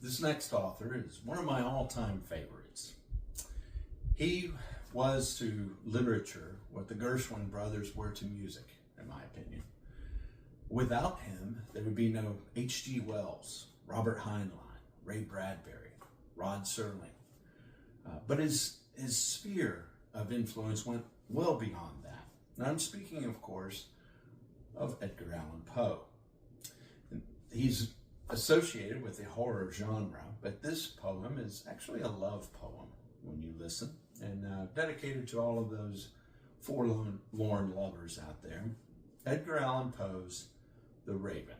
This next author is one of my all-time favorites. He was to literature what the Gershwin brothers were to music, in my opinion. Without him, there would be no H.G. Wells, Robert Heinlein, Ray Bradbury, Rod Serling. But his sphere of influence went well beyond that. And I'm speaking, of course, of Edgar Allan Poe. He's associated with the horror genre, but this poem is actually a love poem when you listen, and dedicated to all of those forlorn lovers out there. Edgar Allan Poe's The Raven.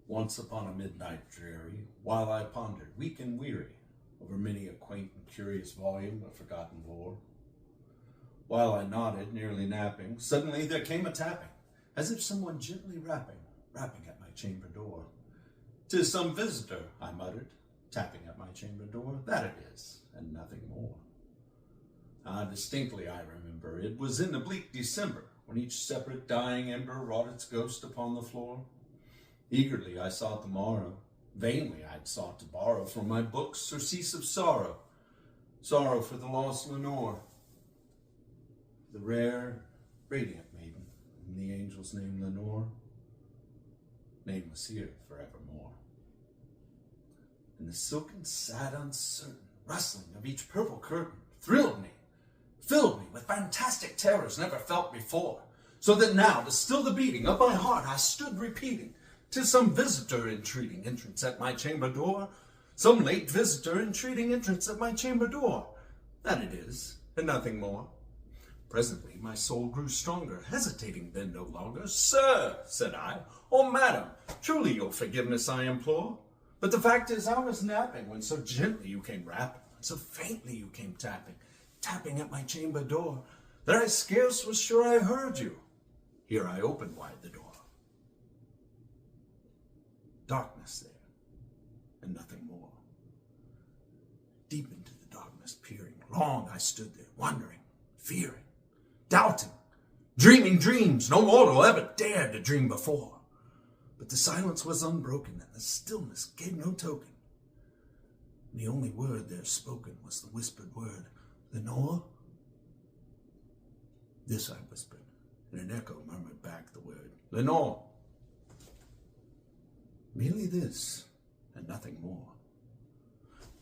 Once upon a midnight dreary, while I pondered, weak and weary, over many a quaint and curious volume of forgotten lore, while I nodded, nearly napping, suddenly there came a tapping, as if someone gently rapping at my chamber door. "'Tis some visitor," I muttered, tapping at my chamber door. "That it is, and nothing more." Distinctly I remember, it was in the bleak December, when each separate dying ember wrought its ghost upon the floor. Eagerly I sought the morrow, vainly I'd sought to borrow from my books surcease of sorrow for the lost Lenore, the rare, radiant maiden, whom the angels name Lenore, nameless here forevermore. And the silken, sad, uncertain rustling of each purple curtain thrilled me, filled me with fantastic terrors never felt before, so that now, to still the beating of my heart, I stood repeating, "'Tis some visitor entreating entrance at my chamber door, some late visitor entreating entrance at my chamber door. That it is, and nothing more." Presently my soul grew stronger, hesitating then no longer. "Sir," said I, "or madam, truly your forgiveness I implore. But the fact is I was napping when so gently you came rapping, and so faintly you came tapping at my chamber door, that I scarce was sure I heard you." Here I opened wide the door. Darkness there, and nothing more. Deep into the darkness peering, long I stood there, wondering, fearing, doubting, dreaming dreams no mortal ever dared to dream before. But the silence was unbroken, and the stillness gave no token. And the only word there spoken was the whispered word, "Lenore?" This I whispered, and an echo murmured back the word, "Lenore." Merely this, and nothing more.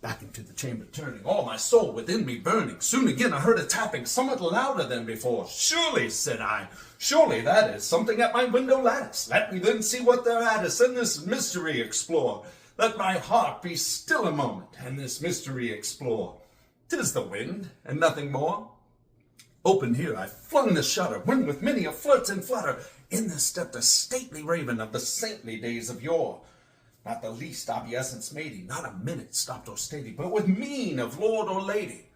Back into the chamber turning, all my soul within me burning, soon again I heard a tapping, somewhat louder than before. "Surely," said I, "surely that is something at my window lattice. Let me then see what thereat is, and this mystery explore. Let my heart be still a moment, and this mystery explore. 'Tis the wind, and nothing more." Open here I flung the shutter, when with many a flirt and flutter, in there stepped a stately raven of the saintly days of yore. Not the least obeisance made he, not a minute stopped or stayed, but with mien of lord or lady,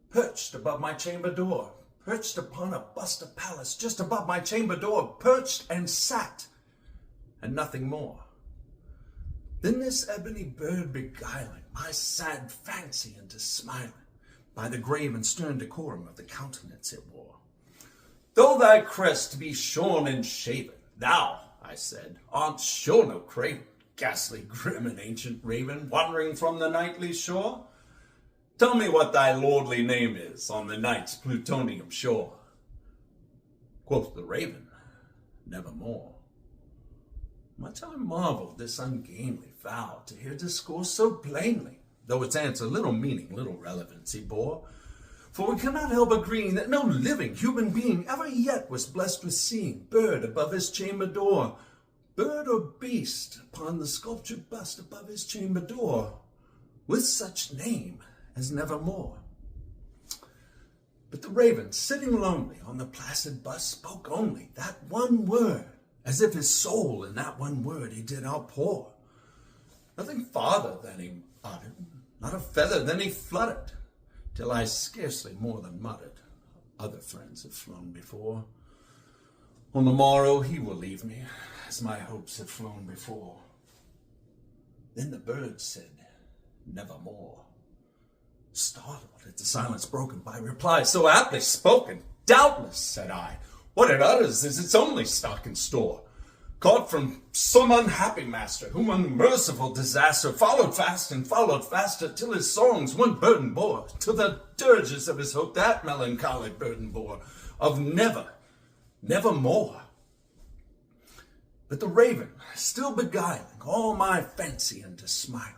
perched above my chamber door, perched upon a bust of Pallas, just above my chamber door, perched and sat, and nothing more. Then this ebony bird beguiling my sad fancy into smiling, by the grave and stern decorum of the countenance it wore. "Though thy crest be shorn and shaven, thou," I said, "art sure no craven, ghastly, grim, and ancient raven, wandering from the nightly shore. Tell me what thy lordly name is on the night's plutonium shore." Quoth the raven, "Nevermore." Much I marveled this ungainly vow to hear discourse so plainly, though its answer little meaning, little relevancy bore. For we cannot help agreeing that no living human being ever yet was blessed with seeing bird above his chamber door, bird or beast upon the sculptured bust above his chamber door, with such name as Nevermore. But the raven, sitting lonely on the placid bust, spoke only that one word, as if his soul in that one word he did outpour. Nothing farther than he uttered, not a feather than he fluttered, till I scarcely more than muttered, "Other friends have flown before. On the morrow he will leave me, as my hopes have flown before." Then the bird said, "Nevermore." Startled at the silence broken by reply so aptly spoken, "Doubtless," said I, "what it utters is its only stock and store. caught from some unhappy master, whom unmerciful disaster followed fast and followed faster, till his songs one burden bore, till the dirges of his hope that melancholy burden bore, of never, never more. But the raven, still beguiling all my fancy into smiling,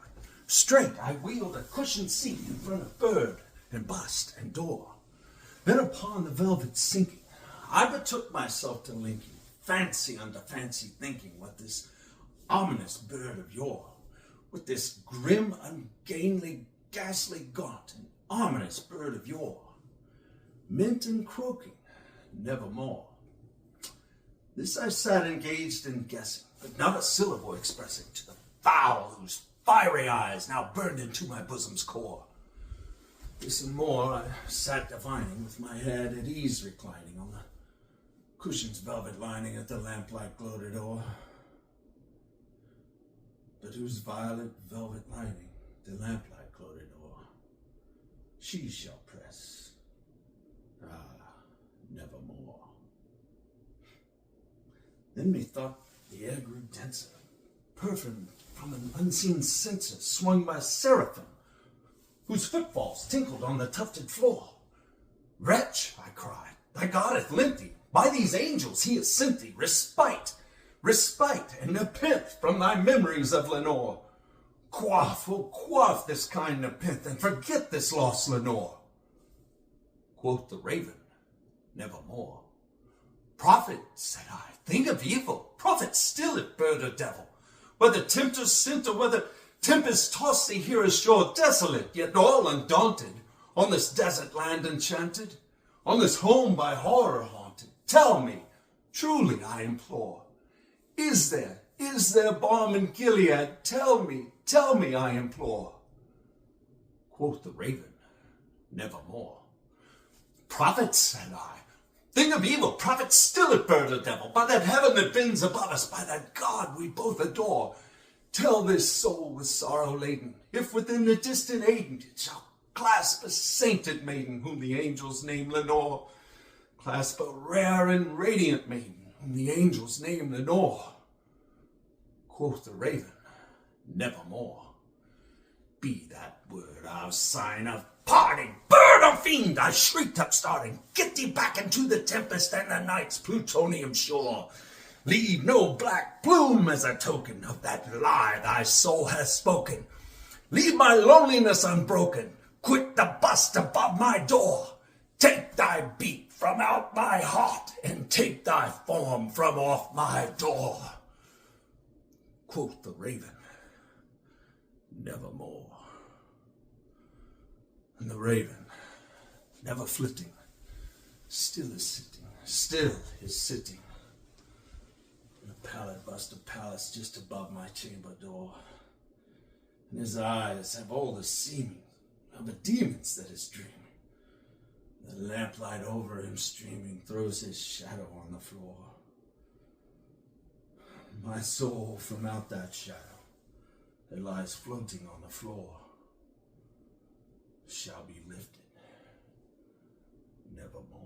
straight I wheeled a cushioned seat in front of bird and bust and door. Then upon the velvet sinking, I betook myself to linking fancy unto fancy thinking what this ominous bird of yore, with this grim, ungainly, ghastly, gaunt, and ominous bird of yore, meant and croaking nevermore. This I sat engaged in guessing, but not a syllable expressing to the fowl whose fiery eyes now burned into my bosom's core. This and more I sat divining, with my head at ease reclining on the cushion's velvet lining at the lamplight gloated o'er, but whose violet velvet lining the lamplight gloated o'er, she shall press, nevermore. Then methought the air grew denser, perfumed from an unseen censer swung by seraphim, whose footfalls tinkled on the tufted floor. Wretch, I cried, thy God hath lent thee, by these angels he has sent thee, respite, and nepenthe from thy memories of Lenore. Quaff, oh quaff this kind nepenthe, and forget this lost Lenore. Quoth the raven, nevermore. Prophet, said I, think of evil, prophet still if bird or devil, whether tempter sent or whether tempest tossed thee here ashore, desolate, yet all undaunted, on this desert land enchanted, on this home by horror haunted. Tell me, truly I implore, is there balm in Gilead? Tell me, I implore. Quoth the raven, nevermore. Prophet, said I, thing of evil, prophet still if bird or devil, by that heaven that bends above us, by that God we both adore, tell this soul with sorrow laden, if within the distant Aden it shall clasp a sainted maiden, whom the angels name Lenore, clasp a rare and radiant maiden, whom the angels name Lenore. Quoth the raven, nevermore. Be that word our sign of parting, bird or fiend, I shrieked upstarting, get thee back into the tempest and the night's plutonium shore. Leave no black plume as a token of that lie thy soul hath spoken. Leave my loneliness unbroken, quit the bust above my door. Take thy beat from out my heart, and take thy form from off my door. Quoth the raven, nevermore. And the raven, never flitting, still is sitting, in a pallid bust of Pallas just above my chamber door. And his eyes have all the seeming of a demon's that is dreaming. The lamplight over him streaming throws his shadow on the floor. My soul from out that shadow that lies floating on the floor shall be lifted nevermore.